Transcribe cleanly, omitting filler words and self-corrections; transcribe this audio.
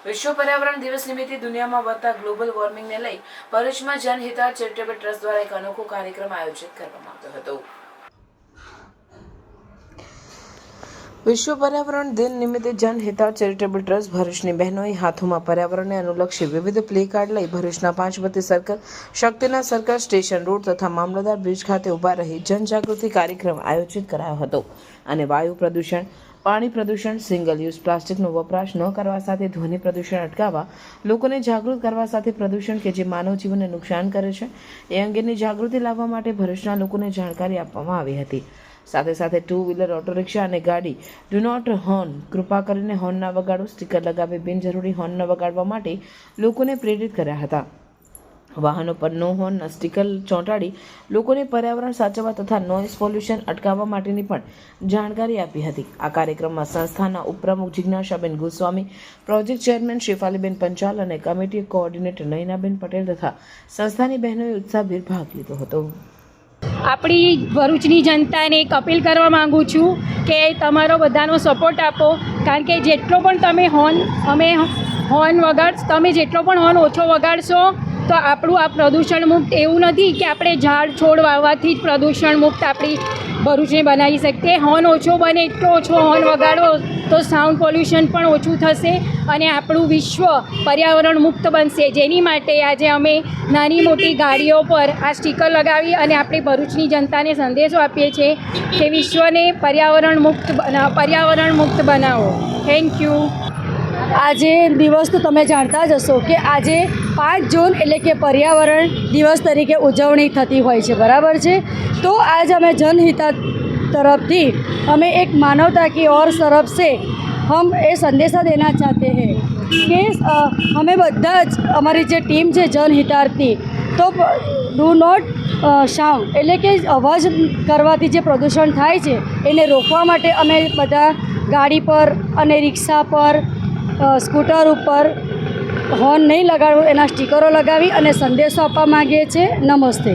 વિશ્વ પર્યાવરણ દિવસ નિમિત્તે દુનિયામાં વધતા ગ્લોબલ વોર્મિંગને લઈ ભરૂચમાં જનહિતા ચેરિટેબલ ટ્રસ્ટ દ્વારા એક અનોખો કાર્યક્રમ આયોજિત કરવામાં આવ્યો હતો। વિશ્વ પર્યાવરણ દિન નિમિત્તે જનહિતા ચેરિટેબલ ટ્રસ્ટ ભરૂચની બહેનોએ હાથોમાં પર્યાવરણને અનુલક્ષી વિવિધ પ્લે કાર્ડ લઈ ભરૂચના પાંચબત્તી સર્કલ, શક્તિના સર્કલ, સ્ટેશન રોડ તથા મામલતદાર બ્રિજ ખાતે ઊભા રહી જનજાગૃતિ કાર્યક્રમ આયોજિત કરાયો હતો અને વાયુ પ્રદૂષણ, પાણી પ્રદૂષણ, સિંગલ યુઝ પ્લાસ્ટિકનો વપરાશ ન કરવા સાથે ધ્વનિ પ્રદૂષણ અટકાવવા લોકોને જાગૃત કરવા સાથે પ્રદૂષણ કે જે માનવ જીવનને નુકસાન કરે છે એ અંગેની જાગૃતિ લાવવા માટે ભરૂચના લોકોને જાણકારી આપવામાં આવી હતી। સાથે સાથે ટુ વ્હીલર, ઓટો રિક્ષા અને ગાડી ડુ નોટ હોર્ન, કૃપા કરીને હોર્ન ના વગાડો, સ્ટીકર લગાવી બિનજરૂરી હોર્ન ન વગાડવા માટે લોકોને પ્રેરિત કર્યા હતા। વાહનો પર નો હોર્ન સ્ટીકર ચોંટાડી લોકોને પર્યાવરણ સાચવવા તથા નોઇઝ પોલ્યુશન અટકાવવા માટેની પણ જાણકારી આપી હતી। આ કાર્યક્રમમાં સંસ્થાના ઉપપ્રમુખ જિજ્ઞાસાબેન ગોસ્વામી, પ્રોજેક્ટ ચેરમેન શ્રીફાલીબેન પંચાલ અને કમિટી કોઓર્ડિનેટર નયનાબેન પટેલ તથા સંસ્થાની બહેનોએ ઉત્સાહભેર ભાગ લીધો હતો। આપણી ભરૂચની જનતાને એક અપીલ કરવા માગું છું કે તમારો બધાનો સપોર્ટ આપો, કારણ કે જેટલો પણ તમે તમે જેટલો પણ હોર્ન ઓછો વગાડશો તો આપણું આ પ્રદૂષણ મુક્ત એવું નથી કે આપણે ઝાડ છોડ વાવવાથી જ પ્રદૂષણ મુક્ત આપણી ભરૂચને બનાવી શકીએ। હોર્ન ઓછો બને એટલો ઓછો હોર્ન વગાડો તો સાઉન્ડ પોલ્યુશન પણ ઓછું થશે અને આપણું વિશ્વ પર્યાવરણ મુક્ત બનશે। જેની માટે આજે અમે નાની મોટી ગાડીઓ પર આ સ્ટીકર લગાવી અને આપણી ભરૂચની જનતાને સંદેશો આપીએ છીએ કે વિશ્વને પર્યાવરણ મુક્ત બનાવો। Thank you. આજે દિવસ તો તમે જાણતા જ હશો કે આજે 5 જૂન એટલે કે પર્યાવરણ દિવસ તરીકે ઉજવણી થતી હોય છે, બરાબર છે। તો આજ અમે જનહિતા तरफ हमें एक मानवता की ओर तरफ से हम ये संदेशा देना चाहते हैं कि हमें बधा हमारी जो टीम है जनहितार्थी तो डू नॉट साउंड એટલે કે અવાજ કરવાથી જે પ્રદૂષણ થાય છે એને રોકવા માટે અમે બધા ગાડી પર અને રિક્ષા પર, સ્કૂટર ઉપર હોર્ન નહીં લગાડવું એના સ્ટીકરો લગાવી અને સંદેશો આપવા માગીએ છીએ। નમસ્તે।